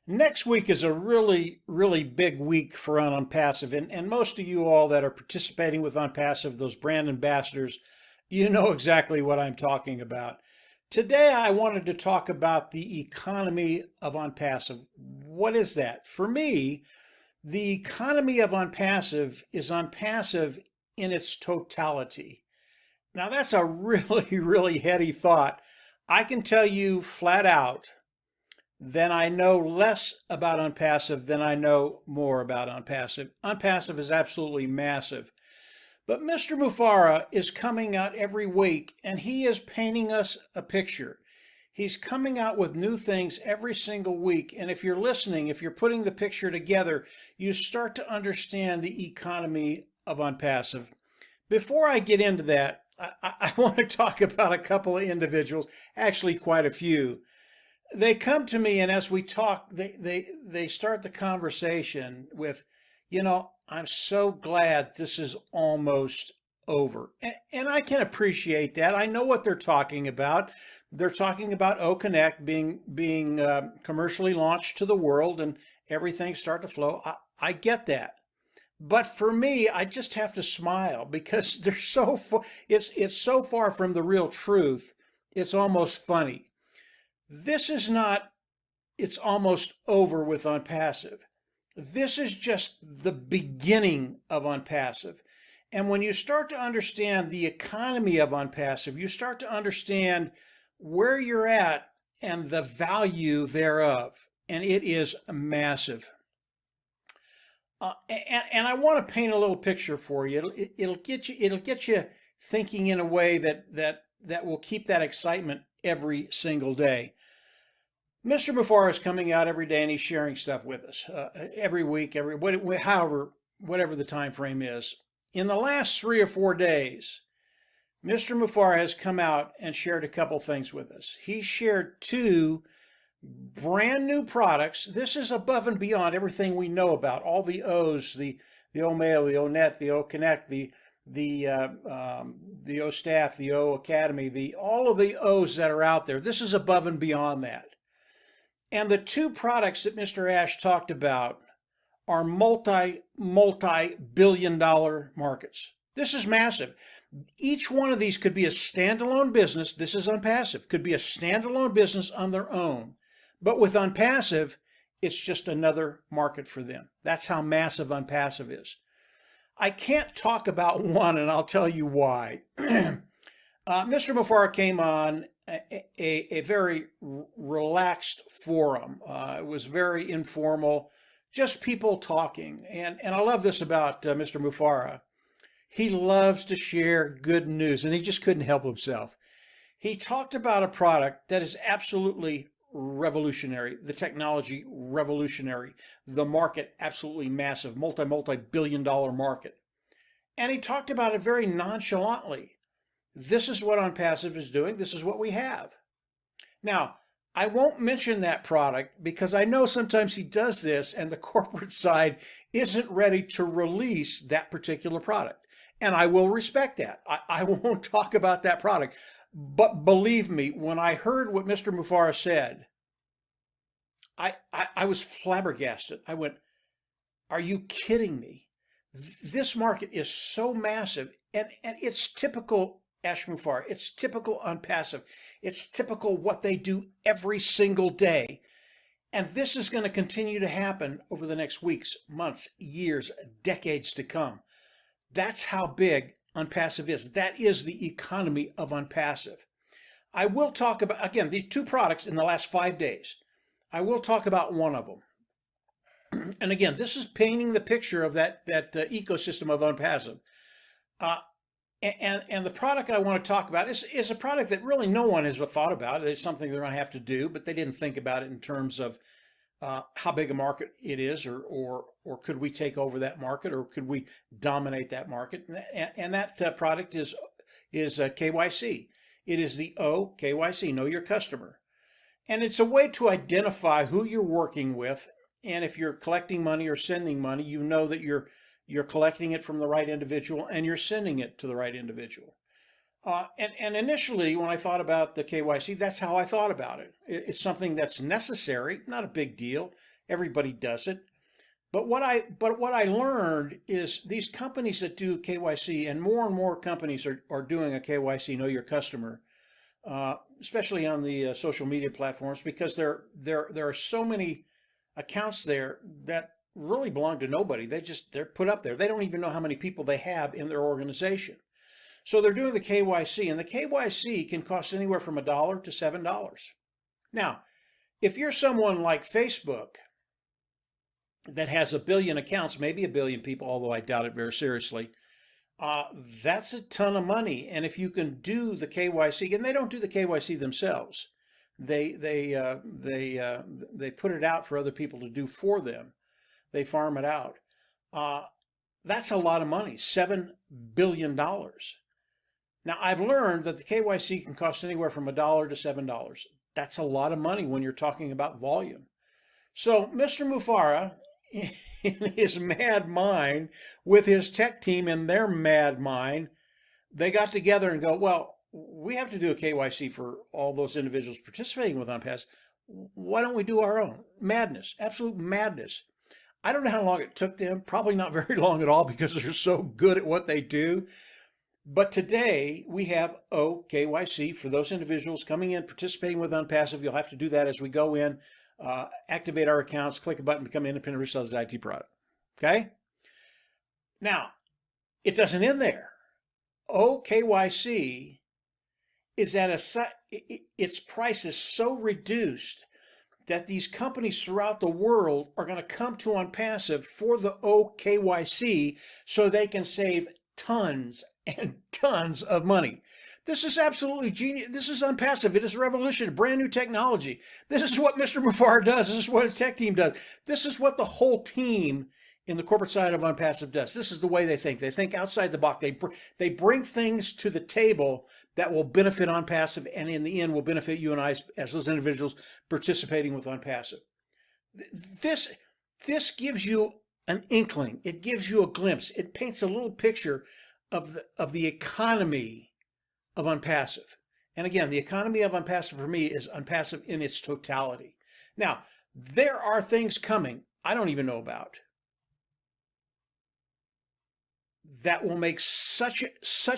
Next week is a really big week for Unpassive. And most of you all that are participating with Unpassive, those brand ambassadors, you know exactly what I'm talking about. Today, I wanted to talk about the economy of Unpassive. What is that? For me, the economy of Unpassive is Unpassive in its totality. Now, that's a really heady thought. I can tell you flat out then I know less about Unpassive than I know more about Unpassive. Unpassive is absolutely massive. But Mr. Mufara is coming out every week and he is painting us a picture. He's coming out with new things every single week. And if you're listening, if you're putting the picture together, you start to understand the economy of Unpassive. Before I get into that, I want to talk about a couple of individuals, actually quite a few. They come to me, and as we talk, they start the conversation with, I'm so glad this is almost over. And I can appreciate that. I know what they're talking about. They're talking about O Connect being commercially launched to the world and everything start to flow. I get that. But for me, I just have to smile because they're it's so far from the real truth. It's almost funny. This is not, it's almost over with Unpassive. This is just the beginning of Unpassive. And when you start to understand the economy of Unpassive, you start to understand where you're at and the value thereof. And it is massive. And I want to paint a little picture for you. It'll get you thinking in a way that will keep that excitement every single day. Mr. Mufara is coming out every day and he's sharing stuff with us every week, whatever the time frame is. In the last 3 or 4 days, Mr. Mufara has come out and shared a couple things with us. He shared 2 brand new products. This is above and beyond everything we know about all the O's, the O Mail, the O Net, the O Connect, the O Staff, the O Academy, all of the O's that are out there. This is above and beyond that. And the 2 products that Mr. Ash talked about are multi-billion-dollar markets. This is massive. Each one of these could be a standalone business. This is Unpassive. Could be a standalone business on their own. But with Unpassive, it's just another market for them. That's how massive Unpassive is. I can't talk about one, and I'll tell you why. Mr. Mufara came on a very relaxed forum. It was very informal, just people talking. And I love this about Mr. Mufara. He loves to share good news, and he just couldn't help himself. He talked about a product that is absolutely revolutionary, the technology revolutionary, the market absolutely massive, multi-billion-dollar market. And he talked about it very nonchalantly. This is what Unpassive is doing. This is what we have. Now, I won't mention that product because I know sometimes he does this and the corporate side isn't ready to release that particular product. And I will respect that. I won't talk about that product. But believe me, when I heard what Mr. Mufara said, I was flabbergasted. I went, are you kidding me? This market is so massive and it's typical Ash Mufara. It's typical Unpassive. It's typical what they do every single day. And this is going to continue to happen over the next weeks, months, years, decades to come. That's how big Unpassive is. That is the economy of Unpassive. I will talk about, again, the 2 products in the last 5 days. I will talk about one of them. And again, this is painting the picture of that ecosystem of Unpassive. And the product I want to talk about is a product that really no one has thought about. It's something they're going to have to do, but they didn't think about it in terms of how big a market it is, or could we take over that market, or could we dominate that market? And that product is KYC. It is the O KYC, Know Your Customer. And it's a way to identify who you're working with. And if you're collecting money or sending money, you know that you're collecting it from the right individual and you're sending it to the right individual. And initially, when I thought about the KYC, that's how I thought about it. It's something that's necessary, not a big deal. Everybody does it. But what I learned is these companies that do KYC, and more companies are doing a KYC, know your customer, especially on the social media platforms, because there are so many accounts there that really belong to nobody. They're put up there. They don't even know how many people they have in their organization. So they're doing the KYC, and the KYC can cost anywhere from $1 to $7. Now, if you're someone like Facebook that has a billion accounts, maybe a billion people, although I doubt it very seriously, that's a ton of money. And if you can do the KYC, and they don't do the KYC themselves, they put it out for other people to do for them. They farm it out. That's a lot of money, $7 billion. Now, I've learned that the KYC can cost anywhere from $1 to $7. That's a lot of money when you're talking about volume. So Mr. Mufareh, in his mad mind, with his tech team in their mad mind, they got together and go, well, we have to do a KYC for all those individuals participating with OnPass. Why don't we do our own? Madness, absolute madness. I don't know how long it took them, probably not very long at all, because they're so good at what they do. But today we have OKYC for those individuals coming in, participating with OnPassive. You'll have to do that as we go in, activate our accounts, click a button, become an independent reseller of IT product. Okay? Now, it doesn't end there. OKYC is at its price is so reduced that these companies throughout the world are going to come to OnPassive for the OKYC so they can save tons and tons of money. This is absolutely genius. This is OnPassive. It is revolutionary, brand new technology. This is what Mr. Mufareh does. This is what his tech team does. This is what the whole team in the corporate side of OnPassive does. This is the way they think. They think outside the box. They bring things to the table that will benefit OnPassive, and in the end will benefit you and I as those individuals participating with OnPassive. This gives you an inkling. It gives you a glimpse. It paints a little picture of the economy of OnPassive. And again, the economy of OnPassive for me is OnPassive in its totality. Now, there are things coming I don't even know about that will make such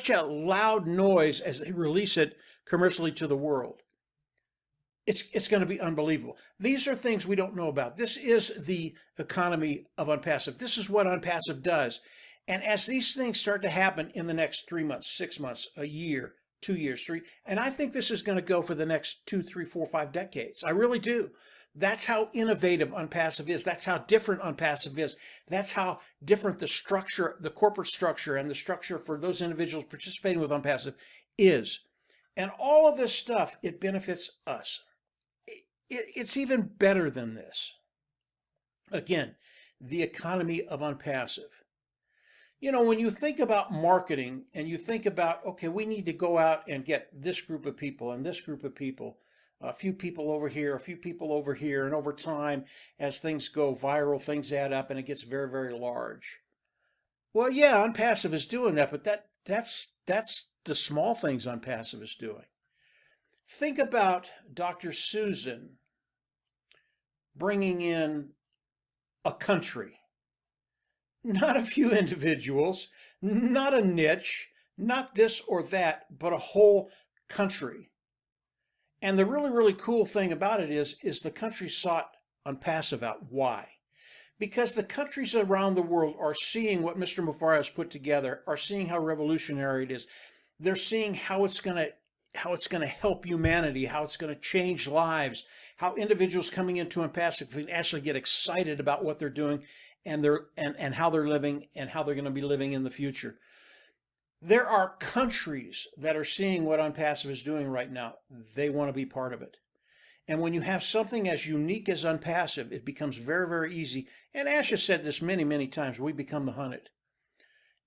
a loud noise as they release it commercially to the world. It's going to be unbelievable. These are things we don't know about. This is the economy of OnPassive. This is what OnPassive does. And as these things start to happen in the next 3 months, 6 months, a year, 2 years, three, and I think this is going to go for the next 2, 3, 4, 5 decades. I really do. That's how innovative OnPassive is. That's how different OnPassive is. That's how different the structure, the corporate structure, and the structure for those individuals participating with OnPassive is. And all of this stuff, it benefits us. It's even better than this. Again, the economy of OnPassive. You know, when you think about marketing and you think about, okay, we need to go out and get this group of people and this group of people, a few people over here, a few people over here, and over time, as things go viral, things add up and it gets very, very large. Well, yeah, OnPassive is doing that, but that's the small things OnPassive is doing. Think about Dr. Susan bringing in a country. Not a few individuals, not a niche, not this or that, but a whole country. And the really, really cool thing about it is the country sought OnPassive out. Why? Because the countries around the world are seeing what Mr. Mufareh has put together, are seeing how revolutionary it is. They're seeing how it's going to help humanity, how it's going to change lives, how individuals coming into OnPassive can actually get excited about what they're doing and how they're living and how they're going to be living in the future. There are countries that are seeing what OnPassive is doing right now. They want to be part of it. And when you have something as unique as OnPassive, it becomes very, very easy. And Ash has said this many, many times, we become the hunted.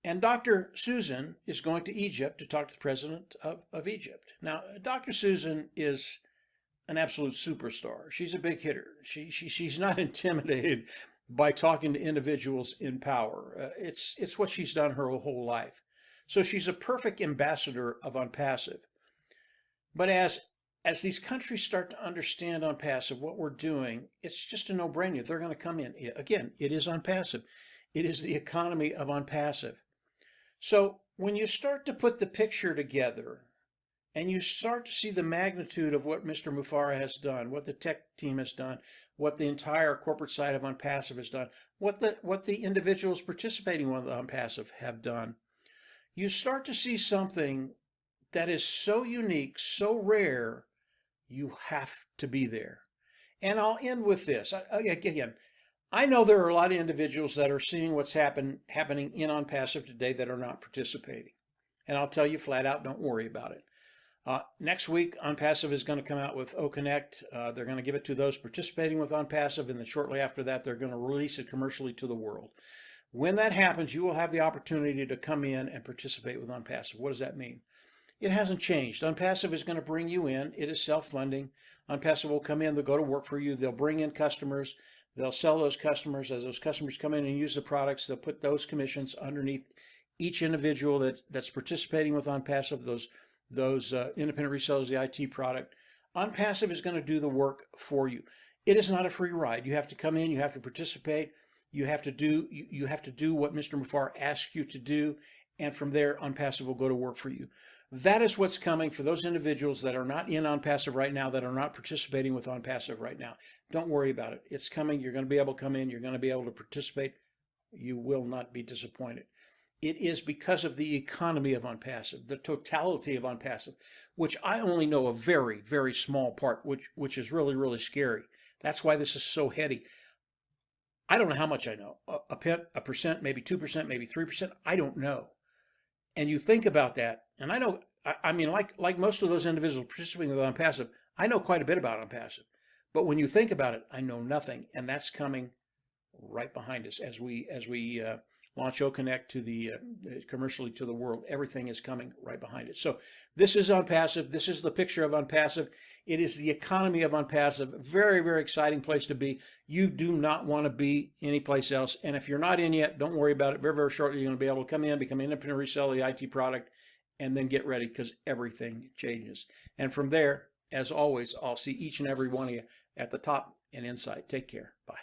And Dr. Susan is going to Egypt to talk to the president of Egypt. Now, Dr. Susan is an absolute superstar. She's a big hitter. She's not intimidated by talking to individuals in power. It's what she's done her whole life. So she's a perfect ambassador of OnPassive. But as as these countries start to understand on passive what we're doing, it's just a no-brainer. They're going to come in. Again, it is on passive. It is the economy of on passive. So when you start to put the picture together and you start to see the magnitude of what Mr. Mufara has done, what the tech team has done, what the entire corporate side of on passive has done, what the individuals participating with on passive have done, you start to see something that is so unique, so rare, you have to be there. And I'll end with this. Again, I know there are a lot of individuals that are seeing what's happening in on passive today that are not participating. And I'll tell you flat out, don't worry about it. Next week, OnPassive is going to come out with OConnect. They're going to give it to those participating with OnPassive, and then shortly after that, they're going to release it commercially to the world. When that happens, you will have the opportunity to come in and participate with OnPassive. What does that mean? It hasn't changed. OnPassive is going to bring you in. It is self-funding. OnPassive will come in. They'll go to work for you. They'll bring in customers. They'll sell those customers. As those customers come in and use the products, they'll put those commissions underneath each individual that's participating with OnPassive, those independent resellers of the IT product. OnPassive is going to do the work for you. It is not a free ride. You have to come in. You have to participate. You have to do what Mr. Mufara asks you to do, and from there, OnPassive will go to work for you. That is what's coming for those individuals that are not in OnPassive right now, that are not participating with OnPassive right now. Don't worry about it. It's coming. You're going to be able to come in. You're going to be able to participate. You will not be disappointed. It is because of the economy of OnPassive, the totality of OnPassive, which I only know a very, very small part, which is really, really scary. That's why this is so heady. I don't know how much I know. A percent, maybe 2%, maybe 3%. I don't know. And you think about that, and I know, I mean, like most of those individuals participating with OnPassive, I know quite a bit about OnPassive. But when you think about it, I know nothing, and that's coming right behind us as we launch OConnect to the commercially to the world. Everything is coming right behind it. So this is OnPassive. This is the picture of OnPassive. It is the economy of OnPassive. Very, very exciting place to be. You do not want to be anyplace else. And if you're not in yet, don't worry about it. Very, very shortly, you're going to be able to come in, become an independent reseller of the IT product, and then get ready because everything changes. And from there, as always, I'll see each and every one of you at the top and inside. Take care. Bye.